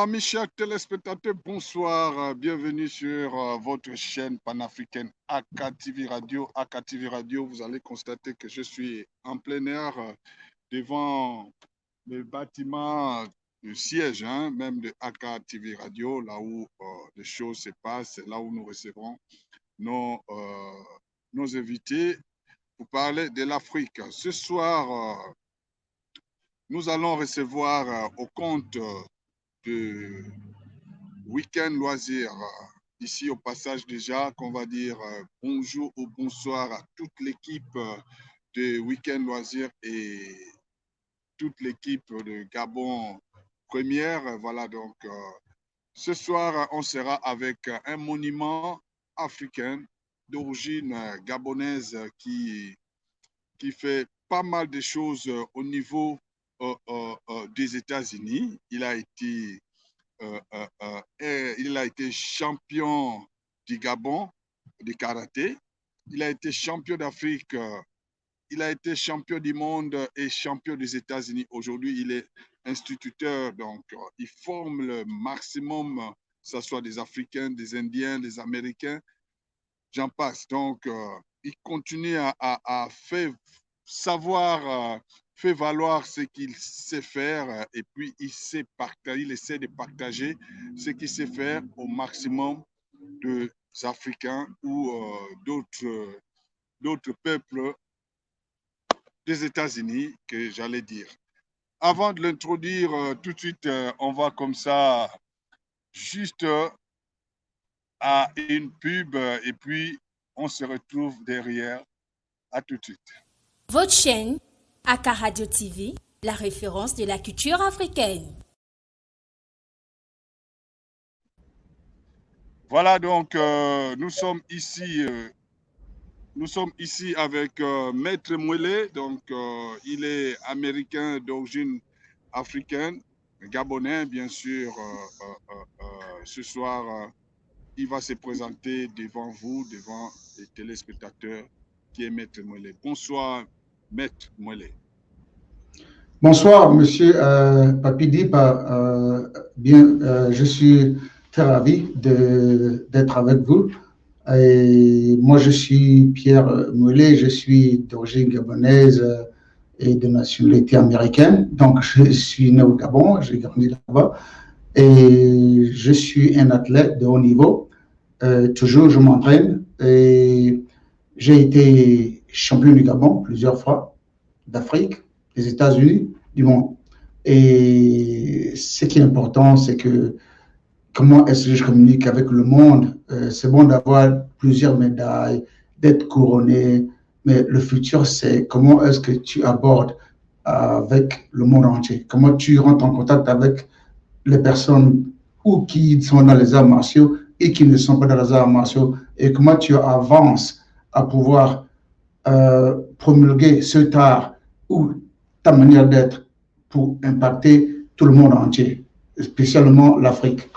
Mes chers téléspectateurs, bonsoir. Bienvenue sur votre chaîne panafricaine AKTV Radio. AKTV Radio, vous allez constater que je suis en plein air devant le bâtiment du siège, même de AKTV Radio, là où les choses se passent, là où nous recevons nos, nos invités pour parler de l'Afrique. Ce soir, nous allons recevoir au compte de Week-end Loisirs. Ici, au passage, déjà, qu'on va dire bonjour ou bonsoir à toute l'équipe de Week-end Loisirs et toute l'équipe de Gabon Première. Voilà, donc, ce soir, on sera avec un monument africain d'origine gabonaise qui fait pas mal de choses au niveau des États-Unis. Il a été champion du Gabon de karaté. Il a été champion d'Afrique. Il a été champion du monde et champion des États-Unis. Aujourd'hui, il est instituteur. Donc, il forme le maximum, que ce soit des Africains, des Indiens, des Américains. J'en passe. Donc, il continue à faire savoir, fait valoir ce qu'il sait faire et puis il essaie de partager ce qu'il sait faire au maximum des Africains ou d'autres peuples des États-Unis, que j'allais dire. Avant de l'introduire, tout de suite, on va comme ça juste à une pub et puis on se retrouve derrière. À tout de suite. Votre chaîne, AK Radio TV, la référence de la culture africaine. Voilà, donc nous sommes ici avec Maître Mouelé. Donc, il est américain d'origine africaine, gabonais, bien sûr. Ce soir, il va se présenter devant vous, devant les téléspectateurs, qui est Maître Mouelé. Bonsoir, Maître Mouelé. Bonsoir, monsieur Papi Dipa. Je suis très ravi d'être avec vous. Et moi, je suis Pierre Mouelé, je suis d'origine gabonaise et de nationalité américaine. Donc, je suis né au Gabon, j'ai grandi là-bas. Et je suis un athlète de haut niveau. Toujours, je m'entraîne. Et j'ai été champion du Gabon plusieurs fois, d'Afrique, des États-Unis, du monde. Et ce qui est important, c'est que comment est-ce que je communique avec le monde? C'est bon d'avoir plusieurs médailles, d'être couronné, mais le futur, c'est comment est-ce que tu abordes avec le monde entier? Comment tu rentres en contact avec les personnes ou qui sont dans les arts martiaux et qui ne sont pas dans les arts martiaux, et comment tu avances à pouvoir promulguer ce art ou ta manière d'être pour impacter tout le monde entier, spécialement l'Afrique.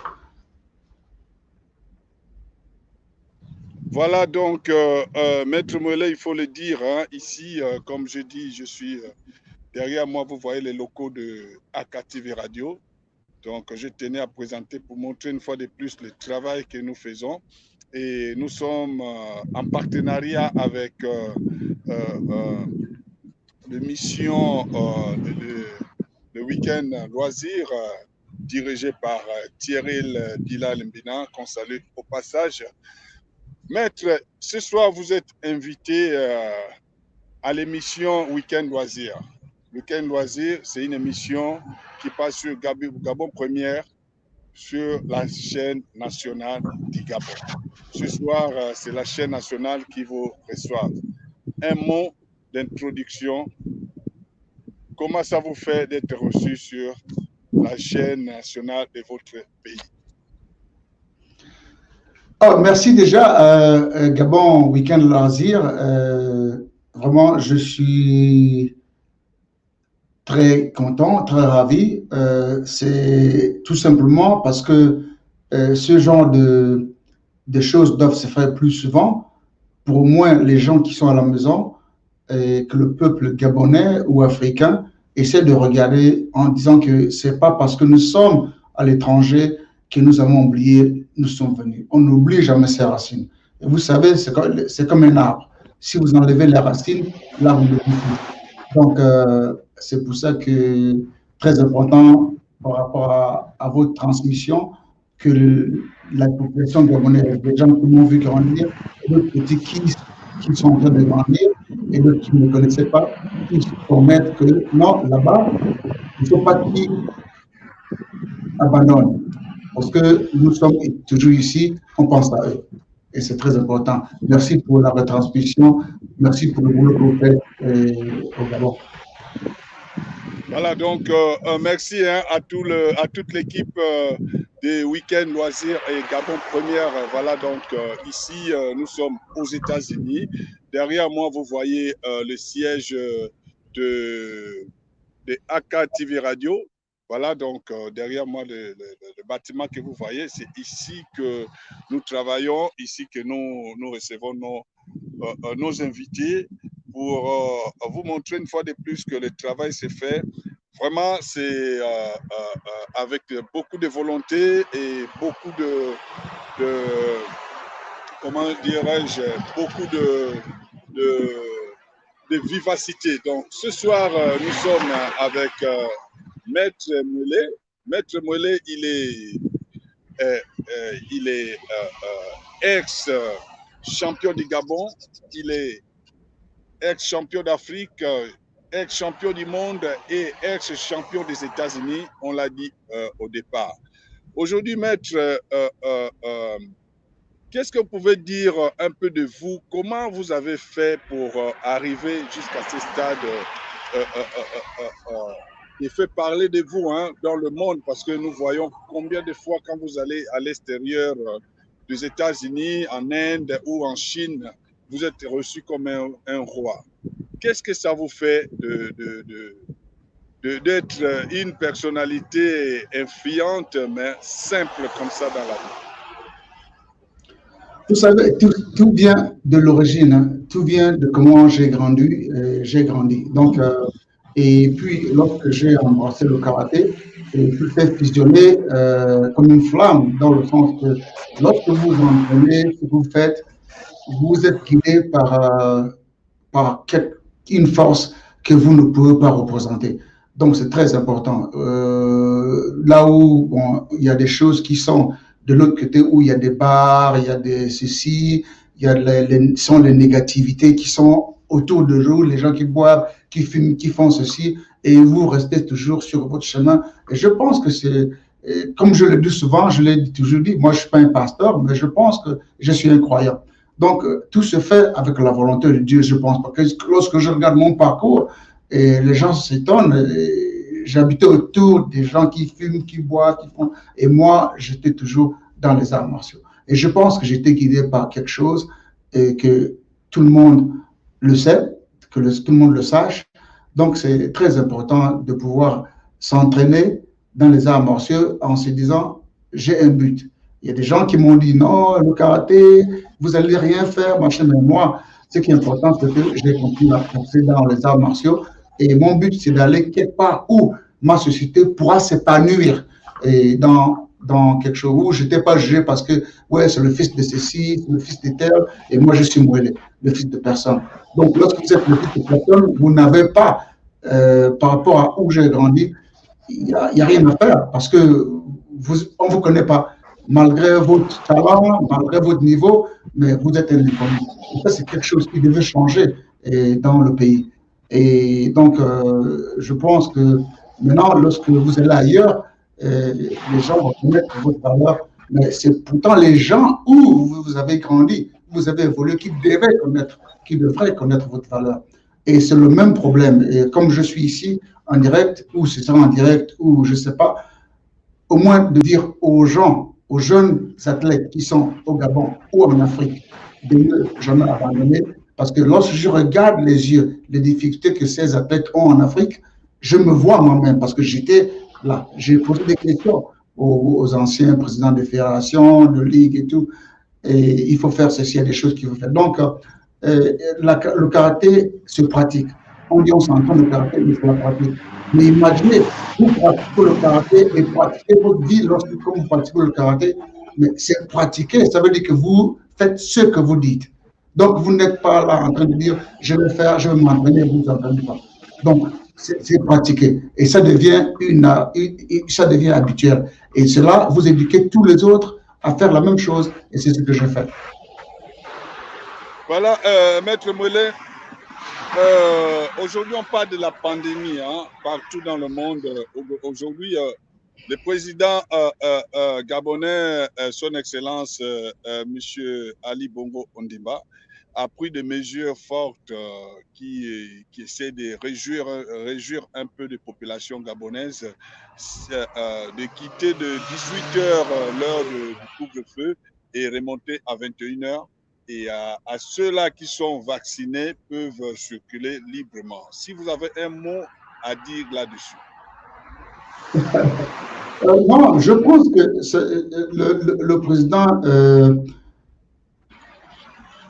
Voilà donc, Maître Mouelé, il faut le dire, ici, comme je dis, je suis derrière moi, vous voyez les locaux de AKTV Radio. Donc, je tenais à présenter pour montrer une fois de plus le travail que nous faisons. Et nous sommes en partenariat avec l'émission le Week-end Loisirs, dirigé par Thierry Bilal Mbina, qu'on salue au passage. Maître, ce soir, vous êtes invité à l'émission Week-end Loisirs. Week-end Loisirs, c'est une émission qui passe sur Gabon Première, sur la chaîne nationale du Gabon. Ce soir, c'est la chaîne nationale qui vous reçoit. Un mot d'introduction. Comment ça vous fait d'être reçu sur la chaîne nationale de votre pays? Oh, merci déjà, Gabon Week-end Loisirs. Vraiment, je suis très content, très ravi. C'est tout simplement parce que ce genre de choses doivent se faire plus souvent, pour au moins les gens qui sont à la maison, et que le peuple gabonais ou africain essaie de regarder en disant que c'est pas parce que nous sommes à l'étranger que nous avons oublié, nous sommes venus. On n'oublie jamais ses racines. Et vous savez, c'est comme un arbre. Si vous enlevez les racines, l'arbre ne pousse plus. Donc, c'est pour ça que très important par rapport à votre transmission, que la population gabonaise, les gens qui m'ont vu grandir, et d'autres petits qui sont en train de grandir, et d'autres qui ne connaissaient pas, qui se promettent que non, là-bas, il ne faut pas qu'ils abandonnent. Parce que nous sommes toujours ici, on pense à eux. Et c'est très important. Merci pour la retransmission. Merci pour le boulot que vous faites au Gabon. Voilà, donc merci à toute l'équipe des week-ends loisirs et Gabon Première. Voilà, donc ici, nous sommes aux États-Unis. Derrière moi, vous voyez le siège de AK TV Radio. Voilà, donc derrière moi, le bâtiment que vous voyez, c'est ici que nous travaillons, ici que nous recevons nos invités pour vous montrer une fois de plus que le travail s'est fait. Vraiment, c'est avec beaucoup de volonté et beaucoup de comment dirais-je, beaucoup de vivacité. Donc, ce soir, nous sommes avec Maître Moulet. Maître Moulet, il est ex-champion du Gabon, il est ex-champion d'Afrique, ex-champion du monde et ex-champion des États-Unis, on l'a dit au départ. Aujourd'hui, Maître, qu'est-ce que vous pouvez dire un peu de vous? Comment vous avez fait pour arriver jusqu'à ce stade et fait parler de vous dans le monde? Parce que nous voyons combien de fois quand vous allez à l'extérieur des États-Unis, en Inde ou en Chine, vous êtes reçu comme un roi. Qu'est-ce que ça vous fait d'être une personnalité influente, mais simple comme ça dans la vie? Vous savez, tout vient de l'origine, tout vient de comment j'ai grandi. Donc, et puis, lorsque j'ai embrassé le karaté, tout s'est fusionné comme une flamme, dans le sens que lorsque vous entraînez, ce que vous faites, vous êtes guidé par une force que vous ne pouvez pas représenter. Donc, c'est très important. Là où il y a des choses qui sont de l'autre côté, où il y a des bars, il y a des ceci, il y a les négativités qui sont autour de vous, les gens qui boivent, qui fument, qui font ceci, et vous restez toujours sur votre chemin. Et je pense que c'est, comme je le dis souvent, je l'ai toujours dit, moi je ne suis pas un pasteur, mais je pense que je suis un croyant. Donc, tout se fait avec la volonté de Dieu, je pense. Parce que lorsque je regarde mon parcours, et les gens s'étonnent, j'habitais autour des gens qui fument, qui boivent, qui font. Et moi, j'étais toujours dans les arts martiaux. Et je pense que j'étais guidé par quelque chose et que tout le monde le sait, que tout le monde le sache. Donc, c'est très important de pouvoir s'entraîner dans les arts martiaux en se disant, j'ai un but. Il y a des gens qui m'ont dit, non, le karaté, vous n'allez rien faire, machin. Mais moi, ce qui est important, c'est que j'ai continué à penser dans les arts martiaux. Et mon but, c'est d'aller quelque part où ma société pourra s'épanouir et dans quelque chose où je n'étais pas jugé parce que, ouais, c'est le fils de ceci, c'est le fils de tel, et moi, je suis Mouelé, le fils de personne. Donc, lorsque vous êtes le fils de personne, vous n'avez pas, par rapport à où j'ai grandi, il n'y a rien à faire parce que on ne vous connaît pas. Malgré votre talent, malgré votre niveau, mais vous êtes un inconnu. Ça, c'est quelque chose qui devait changer dans le pays. Et donc, je pense que maintenant, lorsque vous allez ailleurs, les gens vont connaître votre valeur. Mais c'est pourtant les gens où vous avez grandi, vous avez évolué, qui devraient connaître votre valeur. Et c'est le même problème. Et comme je suis ici en direct, ou ce sera en direct, ou je ne sais pas, au moins de dire aux gens, aux jeunes athlètes qui sont au Gabon ou en Afrique, de ne jamais abandonner. Parce que lorsque je regarde les yeux, les difficultés que ces athlètes ont en Afrique, je me vois moi-même parce que j'étais là. J'ai posé des questions aux anciens présidents de fédérations, de ligues et tout. Et il faut faire ceci, il y a des choses qu'il faut faire. Donc, le karaté se pratique. On dit on s'entend le karaté, mais il faut la pratique. Mais imaginez, vous pratiquez le karaté et pratiquez votre vie lorsque vous pratiquez le karaté, mais c'est pratiquer, ça veut dire que vous faites ce que vous dites. Donc, vous n'êtes pas là en train de dire, je vais faire, je vais m'entraîner, vous n'entendez pas. Donc, c'est pratiquer. Et ça devient, ça devient habituel. Et cela, vous éduquez tous les autres à faire la même chose. Et c'est ce que je fais. Voilà, Maître Mollet, aujourd'hui on parle de la pandémie partout dans le monde. Aujourd'hui, le président gabonais, son Excellence, Monsieur Ali Bongo Ondimba, a pris des mesures fortes qui essaient de réjouir un peu de population gabonaise, de quitter de 18h l'heure du couvre-feu et remonter à 21h. Et à ceux-là qui sont vaccinés peuvent circuler librement. Si vous avez un mot à dire là-dessus. Non, je pense que le président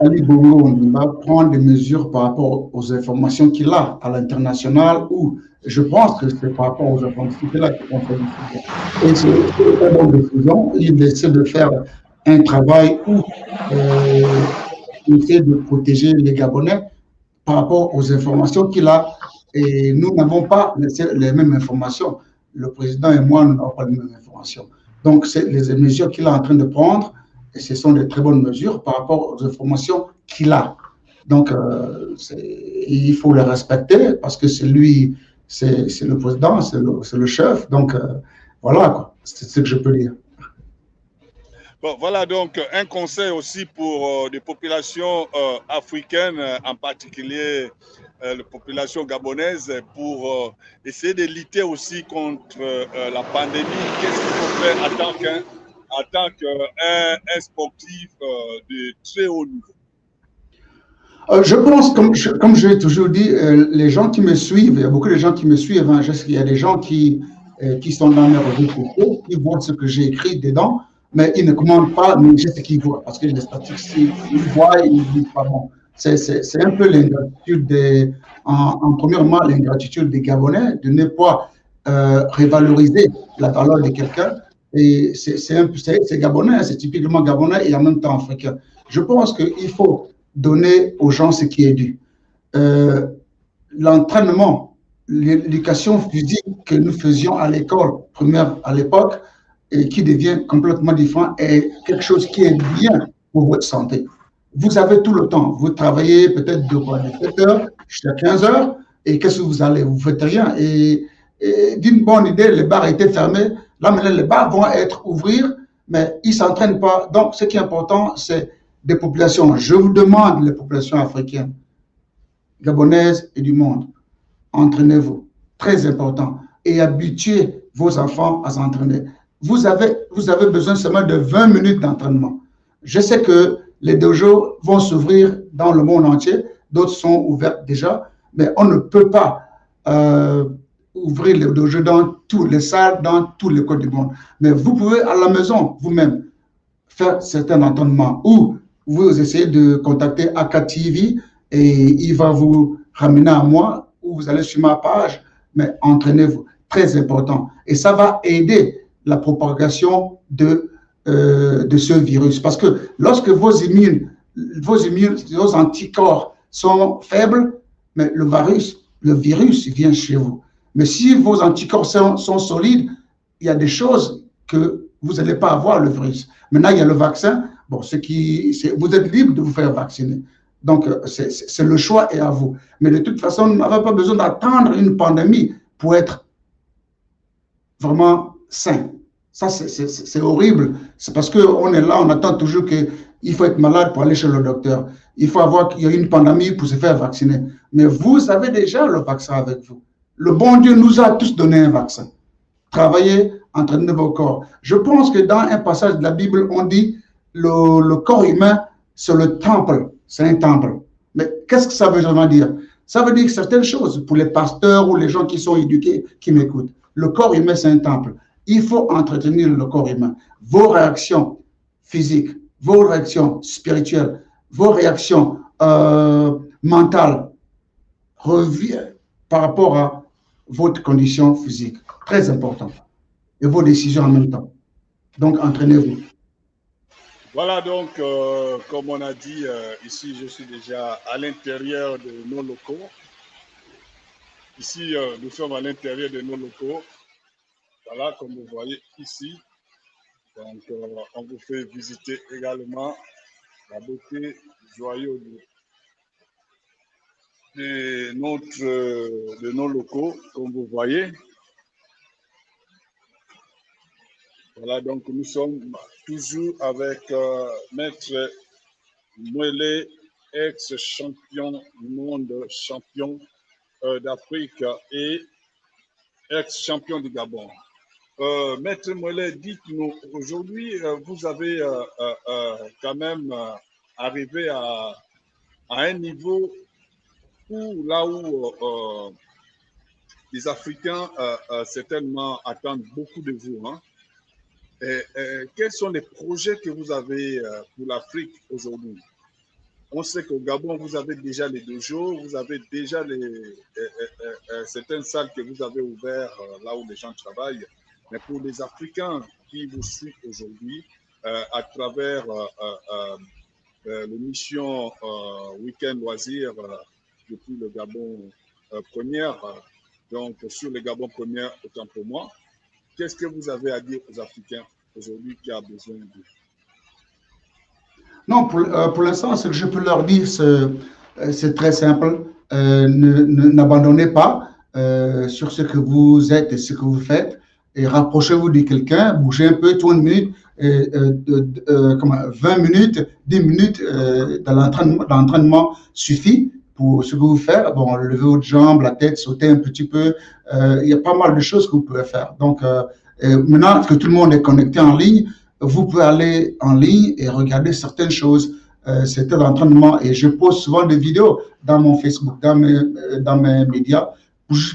Ali Bongo Ondimba prend des mesures par rapport aux informations qu'il a à l'international, ou je pense que c'est par rapport aux informations qu'il a qu'on fait des décisions. Et c'est une très bonne décision. Il essaie de faire un travail où il essaie de protéger les Gabonais par rapport aux informations qu'il a. Et nous n'avons pas les mêmes informations. Le président et moi, nous n'avons pas les mêmes informations. Donc, c'est les mesures qu'il est en train de prendre, et ce sont de très bonnes mesures par rapport aux informations qu'il a. Donc, il faut les respecter parce que c'est lui, c'est le président, c'est le chef. Donc, voilà, quoi. C'est ce que je peux dire. Bon, voilà donc un conseil aussi pour des populations africaines, en particulier la population gabonaise, pour essayer de lutter aussi contre la pandémie. Qu'est-ce qu'il faut faire en tant qu'un sportif de très haut niveau? Je pense, comme je l'ai toujours dit, les gens qui me suivent, il y a beaucoup de gens qui me suivent. Je sais qu'il y a des gens qui sont dans mes réseaux sociaux, qui voient ce que j'ai écrit dedans, mais ils ne commandent pas, mais je sais qu'ils voient, parce que les statistiques, ils voient et ils ne disent pas bon. C'est un peu l'ingratitude premièrement, l'ingratitude des Gabonais de ne pas revaloriser la valeur de quelqu'un. Et c'est Gabonais, c'est typiquement Gabonais et en même temps africain. Je pense qu'il faut donner aux gens ce qui est dû. L'entraînement, l'éducation physique que nous faisions à l'école primaire à l'époque, et qui devient complètement différent, est quelque chose qui est bien pour votre santé. Vous avez tout le temps. Vous travaillez peut-être de 7 heures jusqu'à 15 heures, et qu'est-ce que vous allez? Vous ne faites rien. Et d'une bonne idée, les bars étaient fermés. Là, maintenant, les bars vont être ouverts, mais ils ne s'entraînent pas. Donc, ce qui est important, c'est des populations. Je vous demande, les populations africaines, gabonaises et du monde, entraînez-vous. Très important. Et habituez vos enfants à s'entraîner. Vous avez besoin seulement de 20 minutes d'entraînement. Je sais que les dojos vont s'ouvrir dans le monde entier, d'autres sont ouverts déjà, mais on ne peut pas ouvrir les dojos dans toutes les salles, dans tous les coins du monde. Mais vous pouvez à la maison, vous-même, faire certains entraînements, ou vous essayez de contacter Aka TV et il va vous ramener à moi, ou vous allez sur ma page, mais entraînez-vous, très important. Et ça va aider la propagation de ce virus. Parce que lorsque vos anticorps sont faibles, mais le virus vient chez vous. Mais si vos anticorps sont solides, il y a des choses que vous n'allez pas avoir le virus. Maintenant, il y a le vaccin. Bon, vous êtes libre de vous faire vacciner. Donc, c'est le choix est à vous. Mais de toute façon, on n'avait pas besoin d'attendre une pandémie pour être vraiment sain. Ça, c'est horrible. C'est parce qu'on est là, on attend toujours qu'il faut être malade pour aller chez le docteur. Il faut qu'il y ait une pandémie pour se faire vacciner. Mais vous avez déjà le vaccin avec vous. Le bon Dieu nous a tous donné un vaccin. Travaillez, entraînez vos corps. Je pense que dans un passage de la Bible, on dit le corps humain, c'est le temple. C'est un temple. Mais qu'est-ce que ça veut vraiment dire? Ça veut dire certaines choses pour les pasteurs ou les gens qui sont éduqués, qui m'écoutent. Le corps humain, c'est un temple. Il faut entretenir le corps humain. Vos réactions physiques, vos réactions spirituelles, vos réactions mentales reviennent par rapport à votre condition physique. Très important. Et vos décisions en même temps. Donc, entraînez-vous. Voilà, donc, comme on a dit, ici, je suis déjà à l'intérieur de nos locaux. Ici, nous sommes à l'intérieur de nos locaux. Voilà, comme vous voyez ici. Donc, on vous fait visiter également la beauté joyeuse de nos locaux, comme vous voyez. Voilà, donc nous sommes toujours avec Maître Mwele, ex-champion du monde, champion d'Afrique et ex-champion du Gabon. Maître Mwele, dites-nous, aujourd'hui, vous avez quand même arrivé à un niveau où les Africains certainement attendent beaucoup de vous. Hein? Quels sont les projets que vous avez pour l'Afrique aujourd'hui? On sait qu'au Gabon, vous avez déjà les dojos, vous avez déjà certaines salles que vous avez ouvertes là où les gens travaillent. Mais pour les Africains qui vous suivent aujourd'hui, à travers l'émission Week-end Loisirs depuis le Gabon Première, donc sur le Gabon Première, autant pour moi, qu'est-ce que vous avez à dire aux Africains aujourd'hui qui a besoin de vous? Non, pour l'instant, ce que je peux leur dire, c'est très simple. N'abandonnez pas sur ce que vous êtes et ce que vous faites. Et rapprochez-vous de quelqu'un, bougez un peu, 20 minutes, 20 minutes, 10 minutes l'entraînement suffit pour ce que vous faites. Bon, lever votre jambe, la tête, sauter un petit peu. Il y a pas mal de choses que vous pouvez faire. Donc, maintenant que tout le monde est connecté en ligne, vous pouvez aller en ligne et regarder certaines choses, certains entraînements. Et je poste souvent des vidéos dans mon Facebook, dans mes médias,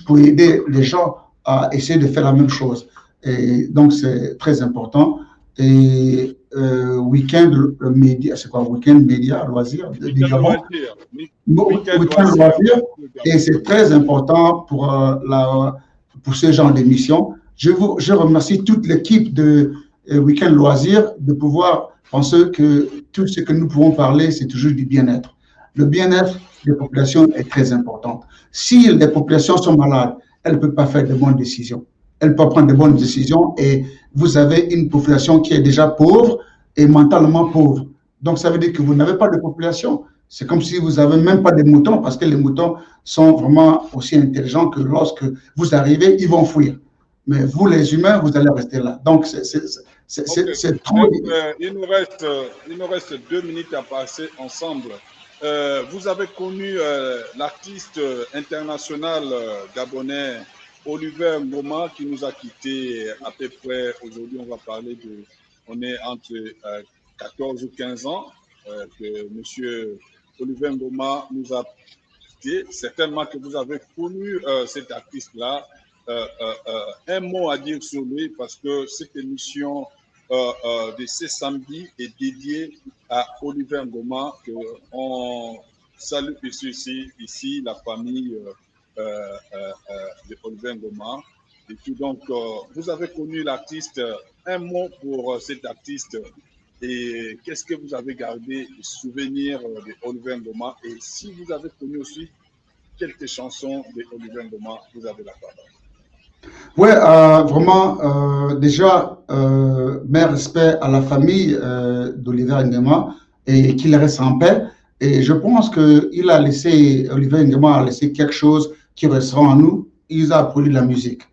pour aider les gens à essayer de faire la même chose. Et donc, c'est très important. Et week-end média, c'est quoi? Week-end média, loisirs, week-end loisirs. Et c'est très important pour ce genre d'émission. Je remercie toute l'équipe de Week-end Loisirs de pouvoir penser que tout ce que nous pouvons parler, c'est toujours du bien-être. Le bien-être des populations est très important. Si les populations sont malades, elles ne peuvent pas faire de bonnes décisions. Elles ne peuvent pas prendre de bonnes décisions et vous avez une population qui est déjà pauvre et mentalement pauvre. Donc, ça veut dire que vous n'avez pas de population. C'est comme si vous n'avez même pas de moutons parce que les moutons sont vraiment aussi intelligents que lorsque vous arrivez, ils vont fuir. Mais vous, les humains, vous allez rester là. Donc, c'est trop. Il nous reste 2 minutes à passer ensemble. Vous avez connu l'artiste international gabonais Oliver Ngoma qui nous a quittés à peu près. Aujourd'hui, on va parler on est entre 14 ou 15 ans que M. Oliver Ngoma nous a quittés. Certainement que vous avez connu cet artiste-là. Un mot à dire sur lui parce que cette émission de ce samedi est dédiée à Oliver Ngoma. On salue ici la famille de Oliver Ngoma. Et tout, donc, vous avez connu l'artiste. Un mot pour cet artiste et qu'est-ce que vous avez gardé de souvenirs de Oliver Ngoma et si vous avez connu aussi quelques chansons de Oliver Ngoma, vous avez la parole. Oui, vraiment, déjà, mes respects à la famille d'Oliver Ngoma et qu'il reste en paix. Et je pense que Oliver Ngoma a laissé quelque chose qui restera en nous. Il a produit de la musique.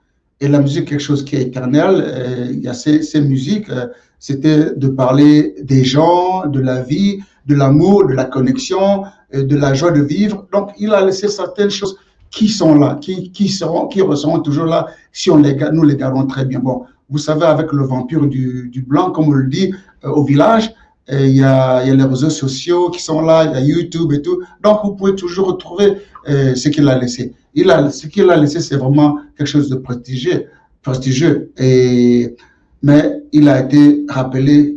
Et la musique, quelque chose qui est éternel. Il y a ces musiques, c'était de parler des gens, de la vie, de l'amour, de la connexion, de la joie de vivre. Donc, il a laissé certaines choses qui sont là, qui resteront toujours là si nous les gardons très bien. Bon, vous savez, avec le vampire du blanc, comme on le dit au village, il y a les réseaux sociaux qui sont là, il y a YouTube et tout. Donc, vous pouvez toujours retrouver ce qu'il a laissé. Ce qu'il a laissé, c'est vraiment quelque chose de prestigieux. Mais il a été rappelé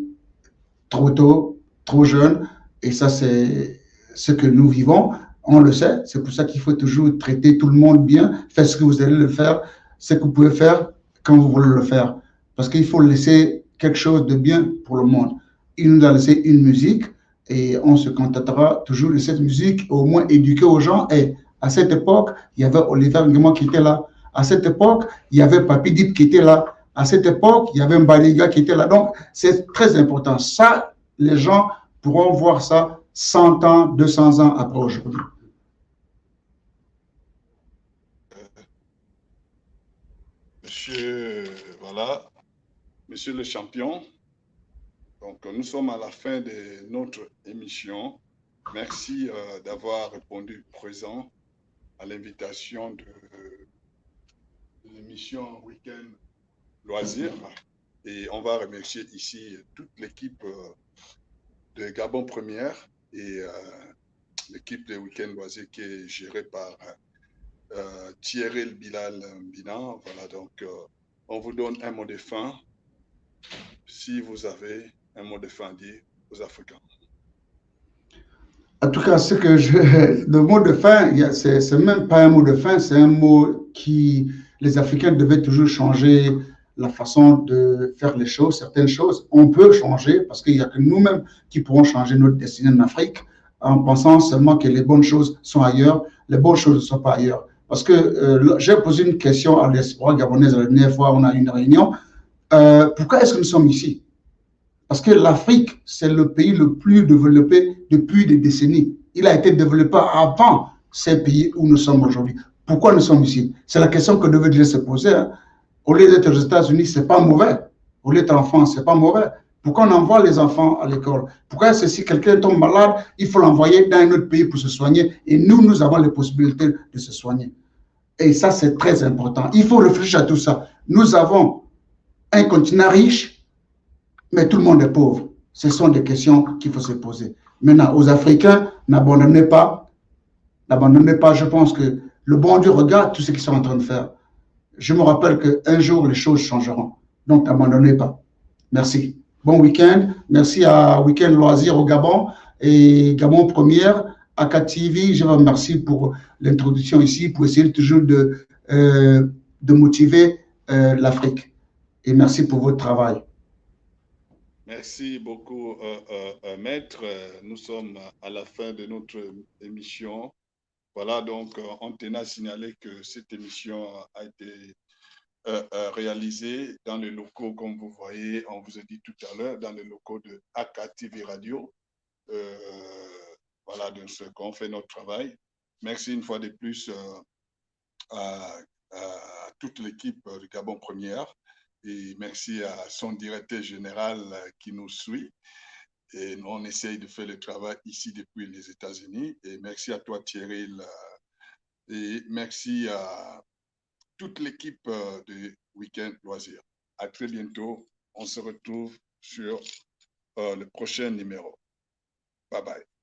trop tôt, trop jeune. Et ça, c'est ce que nous vivons. On le sait, c'est pour ça qu'il faut toujours traiter tout le monde bien, faire ce que vous allez le faire, ce que vous pouvez faire quand vous voulez le faire. Parce qu'il faut laisser quelque chose de bien pour le monde. Il nous a laissé une musique et on se contentera toujours de cette musique, au moins éduquer aux gens. Et à cette époque, il y avait Oliver Nguema qui était là. À cette époque, il y avait Papi Dip qui était là. À cette époque, il y avait Mbaliga qui était là. Donc, c'est très important. Ça, les gens pourront voir ça 100 ans, 200 ans après aujourd'hui. Monsieur, voilà, monsieur le champion. Donc, nous sommes à la fin de notre émission. Merci d'avoir répondu présent à l'invitation de l'émission Week-end Loisirs. Et on va remercier ici toute l'équipe de Gabon Première et l'équipe de Week-end Loisirs qui est gérée par Thierry Bilal Binan. Voilà, donc on vous donne un mot de fin. Si vous avez un mot de fin à dire aux Africains. En tout cas, le mot de fin, c'est même pas un mot de fin, c'est un mot qui, les Africains devaient toujours changer la façon de faire les choses, certaines choses. On peut changer parce qu'il n'y a que nous-mêmes qui pourrons changer notre destinée en Afrique en pensant seulement que les bonnes choses sont ailleurs, les bonnes choses ne sont pas ailleurs. Parce que j'ai posé une question à l'espoir gabonaise la dernière fois, on a eu une réunion. Pourquoi est-ce que nous sommes ici? Parce que l'Afrique, c'est le pays le plus développé depuis des décennies. Il a été développé avant ces pays où nous sommes aujourd'hui. Pourquoi nous sommes ici? C'est la question que devait déjà se poser. Hein. Au lieu d'être aux États-Unis, ce n'est pas mauvais. Au lieu d'être en France, ce n'est pas mauvais. Pourquoi on envoie les enfants à l'école? Pourquoi est-ce que si quelqu'un tombe malade, il faut l'envoyer dans un autre pays pour se soigner? Et nous, nous avons les possibilités de se soigner. Et ça, c'est très important. Il faut réfléchir à tout ça. Nous avons un continent riche, mais tout le monde est pauvre. Ce sont des questions qu'il faut se poser. Maintenant, aux Africains, n'abandonnez pas. N'abandonnez pas. Je pense que le bon Dieu regarde tout ce qu'ils sont en train de faire. Je me rappelle qu'un jour, les choses changeront. Donc, n'abandonnez pas. Merci. Bon week-end. Merci à Week-end Loisirs au Gabon et Gabon Première, AK TV. Je vous remercie pour l'introduction ici, pour essayer toujours de motiver l'Afrique. Et merci pour votre travail. Merci beaucoup, Maître. Nous sommes à la fin de notre émission. Voilà, donc on tenait à signaler que cette émission a été réalisée dans les locaux, comme vous voyez, on vous a dit tout à l'heure, dans les locaux de AKTV Radio. Voilà, donc on fait notre travail. Merci une fois de plus à toute l'équipe de Gabon Première. Et merci à son directeur général qui nous suit. Et on essaye de faire le travail ici depuis les États-Unis. Et merci à toi, Thierry. Et merci à toute l'équipe de Week-end Loisirs. À très bientôt. On se retrouve sur le prochain numéro. Bye bye.